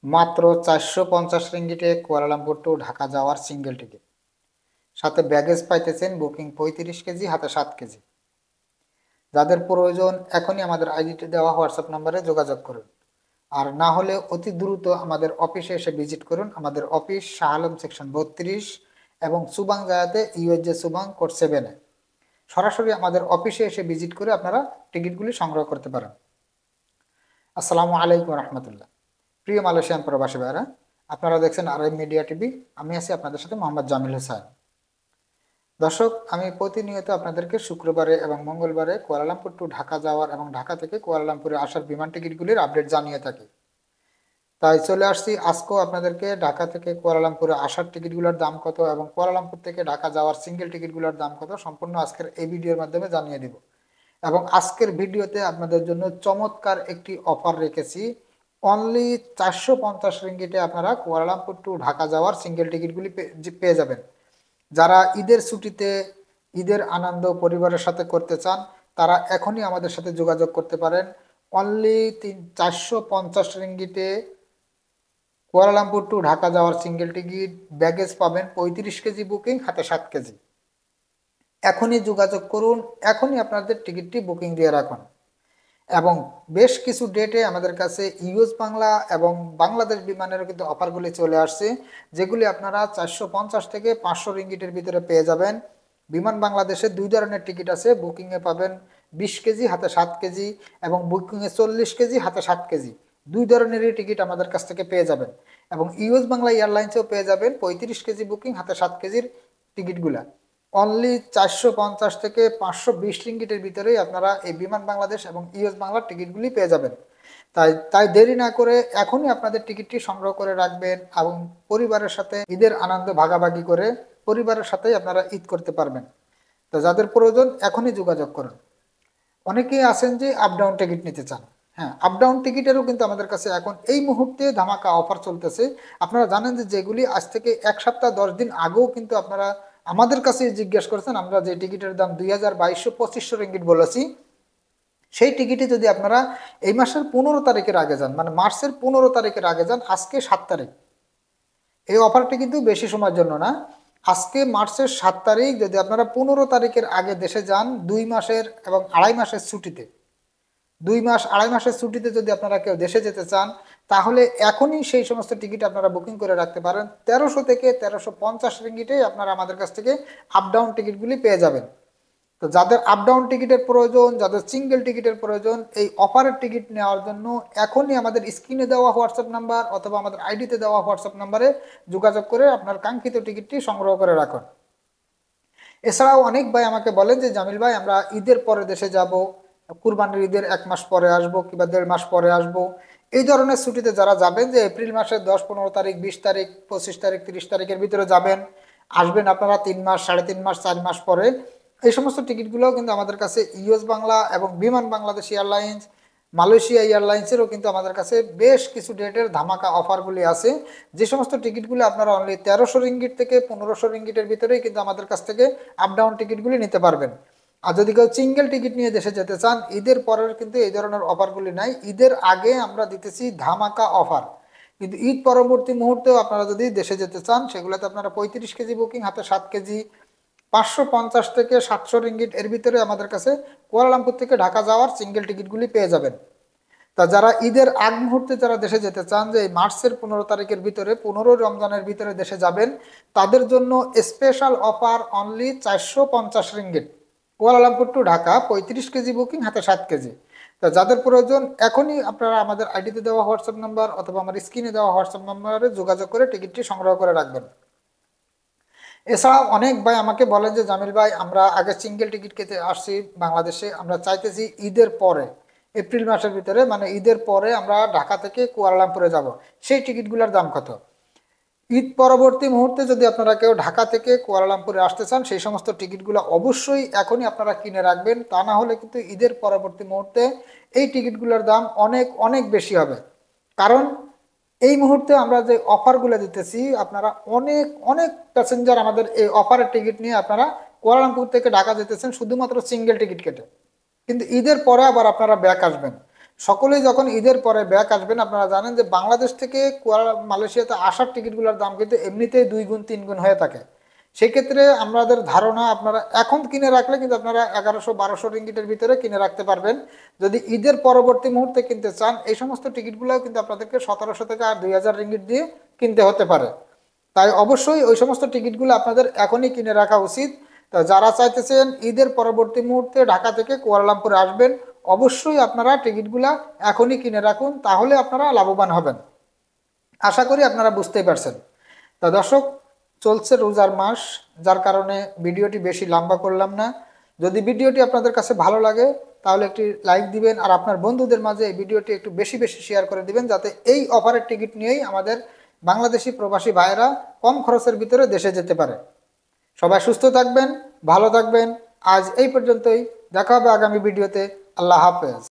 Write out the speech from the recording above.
মাত্র 450 রিঙ্গিটে Kuala Lumpur two Dhaka যাওয়ার single ticket, সাথে ব্যাগেজ পাইতেছেন বুকিং 35 কেজি, হাতে 7 কেজি। যাদের প্রয়োজন এখনই আমাদের আইডিতে দেওয়া হোয়াটসঅ্যাপ নাম্বারে যোগাযোগ করুন, আর না হলে অতি দ্রুত আমাদের অফিসে এসে ভিজিট করুন। আমাদের অফিস শাহ আলম সেকশন 32 এবং সুবাং জায়াতে ইউএসজে সুবাং কোড 7-এ। সরাসরি আমাদের অফিসে এসে ভিজিট করে আপনারা টিকিটগুলি সংগ্রহ করতে পারেন। আসসালামু আলাইকুম রহমতুল্লাহ। প্রিয় মালয়েশিয়ান প্রবাসী ভাইরা, আপনারা দেখছেন আর মিডিয়া টিভি। আমি আছি আপনাদের সাথে মোহাম্মদ জামিল হোসেন। দর্শক, আমি প্রতিনিয়ত আপনাদেরকে শুক্রবারে এবং মঙ্গলবারে কুয়ালালামপুর টু ঢাকা যাওয়ার এবং ঢাকা থেকে কুয়ালালামপুরে আসার বিমান টিকিটগুলির আপডেট জানিয়ে থাকি। তাই চলে আসছি আজকেও আপনাদেরকে ঢাকা থেকে কুয়ালালামপুরে আসার টিকিটগুলোর দাম কত এবং কুয়ালালামপুর থেকে ঢাকা যাওয়ার সিঙ্গেল টিকিটগুলোর দাম কত সম্পূর্ণ আজকের এই ভিডিওর মাধ্যমে জানিয়ে দিব। এবং আজকের ভিডিওতে আপনাদের জন্য চমৎকার একটি অফার রেখেছি। অনলি 450 রিঙ্গিটে আপনারা কুয়ালালামপুর টু ঢাকা যাওয়ার সিঙ্গেল টিকিটগুলি পেয়ে যাবেন। যারা ঈদের ছুটিতে ঈদের আনন্দ পরিবারের সাথে করতে চান, তারা এখনই আমাদের সাথে যোগাযোগ করতে পারেন। অনলি 450 রিঙ্গিটে কুয়ালালামপুর টু ঢাকা যাওয়ার সিঙ্গেল টিকিট, ব্যাগেজ পাবেন 35 কেজি বুকিং, হাতে 7 কেজি। এখনই যোগাযোগ করুন, এখনই আপনাদের টিকিটটি বুকিং দিয়ে রাখুন। এবং বেশ কিছু ডেটে আমাদের কাছে ইউএস বাংলা এবং বাংলাদেশ বিমানেরও কিন্তু অফারগুলি চলে আসছে, যেগুলি আপনারা 450 থেকে 500 রিঙ্গিটের ভিতরে পেয়ে যাবেন। বিমান বাংলাদেশে দুই ধরনের টিকিট আছে, বুকিংয়ে পাবেন 20 কেজি, হাতে 7 কেজি, এবং বুকিংয়ে 40 কেজি, হাতে 7 কেজি। দুই ধরনেরই টিকিট আমাদের কাছ থেকে পেয়ে যাবেন। এবং ইউএস বাংলা এয়ারলাইন্সেও পেয়ে যাবেন 35 কেজি বুকিং, হাতে 7 কেজির টিকিটগুলা। অনলি 450 থেকে 520 রিঙ্গিটের ভিতরেই আপনারা এই বিমান বাংলাদেশ এবং ইউএস বাংলার টিকিটগুলি পেয়ে যাবেন। তাই তাই দেরি না করে এখনই আপনাদের টিকিটটি সংগ্রহ করে রাখবেন এবং পরিবারের সাথে ঈদের আনন্দ ভাগাভাগি করে পরিবারের সাথেই আপনারা ঈদ করতে পারবেন। তো যাদের প্রয়োজন এখনই যোগাযোগ করুন। অনেকেই আছেন যে আপ ডাউন টিকিট নিতে চান। হ্যাঁ, আপ ডাউন টিকিটেরও কিন্তু আমাদের কাছে এখন এই মুহূর্তে ধামাকা অফার চলতেছে। আপনারা জানেন যে যেগুলি আজ থেকে 1 সপ্তাহ 10 দিন আগেও কিন্তু আপনারা আমাদের কাছে জিজ্ঞেস করেছেন, আমরা যে টিকিটের দাম 2200-2500 রিঙ্গিট বলেছি, সেই টিকিটে যদি আপনারা এই মাসের 15 তারিখের আগে যান, মানে মার্চের 15 তারিখের আগে যান, আজকে 7 তারিখ, এই অফারটি কিন্তু বেশি সময়ের জন্য না। আজকে মার্চের 7 তারিখ যদি আপনারা 15 তারিখের আগে দেশে যান, 2 মাসের এবং 2.5 মাসের ছুটিতে, 2 মাস 2.5 মাসের ছুটিতে যদি আপনারা কেউ দেশে যেতে চান, তাহলে এখনই সেই সমস্ত টিকিট আপনারা বুকিং করে রাখতে পারেন। 1300 থেকে 1350 রিঙ্গিটেই আপনারা আমাদের কাছ থেকে আপ ডাউন টিকিটগুলি পেয়ে যাবেন। তো যাদের আপ ডাউন টিকিটের প্রয়োজন, যাদের সিঙ্গেল টিকিটের প্রয়োজন, এই অফারের টিকিট নেওয়ার জন্য এখনই আমাদের স্ক্রিনে দেওয়া হোয়াটসঅ্যাপ নাম্বার অথবা আমাদের আইডিতে দেওয়া হোয়াটসঅ্যাপ নাম্বারে যোগাযোগ করে আপনার কাঙ্ক্ষিত টিকিটটি সংগ্রহ করে রাখুন। এছাড়াও অনেক ভাই আমাকে বলেন যে জামিল ভাই, আমরা ঈদের পরে দেশে যাব, কুরবানির ঈদের 1 মাস পরে আসবো কিংবা 1.5 মাস পরে আসবো। এই ধরনের ছুটিতে যারা যাবেন, যে এপ্রিল মাসের 10-15 তারিখ, 20 তারিখ, 25 তারিখ, 30 তারিখের ভিতরে যাবেন, আসবেন আপনারা 3 মাস, 3.5 মাস, 4 মাস পরে, এই সমস্ত টিকিটগুলোও কিন্তু আমাদের কাছে ইউএস বাংলা এবং বিমান বাংলাদেশ এয়ারলাইন্স, মালয়েশিয়া এয়ারলাইন্সেরও কিন্তু আমাদের কাছে বেশ কিছু ডেটের ধামাকা অফারগুলি আছে। যে সমস্ত টিকিটগুলো আপনারা অনলি 1300 রিঙ্গিট থেকে 1500 রিঙ্গিটের ভিতরেই কিন্তু আমাদের কাছ থেকে আপ ডাউন টিকিটগুলি নিতে পারবেন। আর যদি কেউ সিঙ্গেল টিকিট নিয়ে দেশে যেতে চান, ঈদের পরের কিন্তু এই ধরনের অফারগুলি নাই। ঈদের আগে আমরা দিতেছি ধামাকা অফার, কিন্তু ঈদ পরবর্তী মুহূর্তেও আপনারা যদি দেশে যেতে চান, সেগুলোতে আপনারা 35 কেজি বুকিং, হাতে 7 কেজি, 550 থেকে 700 রিঙ্গিট এর ভিতরে আমাদের কাছে কুয়ালালামপুর থেকে ঢাকা যাওয়ার সিঙ্গেল টিকিটগুলি পেয়ে যাবেন। তা যারা ঈদের আগ মুহূর্তে যারা দেশে যেতে চান, যে এই মার্চের 15 তারিখের ভিতরে, 15 রমজানের ভিতরে দেশে যাবেন, তাদের জন্য special offer only 450 ringgit, Kuala Lumpur two Dhaka, 35 KG booking, হাতে 7 কেজি। তা যাদের প্রয়োজন এখনই আপনারা আমাদের আইডিতে দেওয়া হোয়াটসঅ্যাপ নাম্বার অথবা আমার স্ক্রিনে দেওয়া হোয়াটসঅ্যাপ নাম্বারে যোগাযোগ করে টিকিটটি সংগ্রহ করে রাখবেন। এছাড়াও অনেক ভাই আমাকে বলেন যে জামিল ভাই, আমরা আগে সিঙ্গেল টিকিট কেটে আসছি বাংলাদেশে, আমরা চাইতেছি ঈদের পরে, এপ্রিল মাসের ভিতরে, মানে ঈদের পরে আমরা ঢাকা থেকে কুয়ালালামপুরে যাব, সেই টিকিটগুলোর দাম কত? ঈদ পরবর্তী মুহূর্তে যদি আপনারা কেউ ঢাকা থেকে কুয়ালালামপুরে আসতে চান, সেই সমস্ত টিকিটগুলো অবশ্যই এখনই আপনারা কিনে রাখবেন, তা না হলে কিন্তু ঈদের পরবর্তী মুহূর্তে এই টিকিটগুলোর দাম অনেক অনেক বেশি হবে। কারণ এই মুহূর্তে আমরা যে অফারগুলো দিতেছি, আপনারা অনেক অনেক প্যাসেঞ্জার আমাদের এই অফারের টিকিট নিয়ে আপনারা কুয়ালালামপুর থেকে ঢাকা যেতেছেন শুধুমাত্র সিঙ্গেল টিকিট কেটে, কিন্তু ঈদের পরে আবার আপনারা ব্যাক আসবেন। সকলেই যখন ঈদের পরে ব্যাক আসবেন, আপনারা জানেন যে বাংলাদেশ থেকে মালয়েশিয়াতে আসার টিকিটগুলোর দাম কিন্তু এমনিতেই 2 গুণ 3 গুণ হয়ে থাকে। সেক্ষেত্রে আমাদের ধারণা আপনারা এখন কিনে রাখলে কিন্তু আপনারা 1100-1200 রিঙ্গিটের ভিতরে কিনে রাখতে পারবেন। যদি ঈদের পরবর্তী মুহূর্তে কিনতে চান, এই সমস্ত টিকিটগুলোও কিন্তু আপনাদেরকে 1700 থেকে আর 2000 রিঙ্গিট দিয়ে কিনতে হতে পারে। তাই অবশ্যই ওই সমস্ত টিকিটগুলো আপনাদের এখনই কিনে রাখা উচিত। তো যারা চাইতেছেন ঈদের পরবর্তী মুহূর্তে ঢাকা থেকে কুয়ালালামপুরে আসবেন, অবশ্যই আপনারা টিকিটগুলা এখনই কিনে রাখুন, তাহলে আপনারা লাভবান হবেন। আশা করি আপনারা বুঝতেই পারছেন। তা দর্শক, চলছে রোজার মাস, যার কারণে ভিডিওটি বেশি লম্বা করলাম না। যদি ভিডিওটি আপনাদের কাছে ভালো লাগে তাহলে একটি লাইক দিবেন, আর আপনার বন্ধুদের মাঝে এই ভিডিওটি একটু বেশি বেশি শেয়ার করে দিবেন, যাতে এই অফারের টিকিট নিয়েই আমাদের বাংলাদেশি প্রবাসী ভাইয়েরা কম খরচের ভিতরে দেশে যেতে পারে। সবাই সুস্থ থাকবেন, ভালো থাকবেন। আজ এই পর্যন্তই, দেখা হবে আগামী ভিডিওতে। আল্লাহ হাফেজ।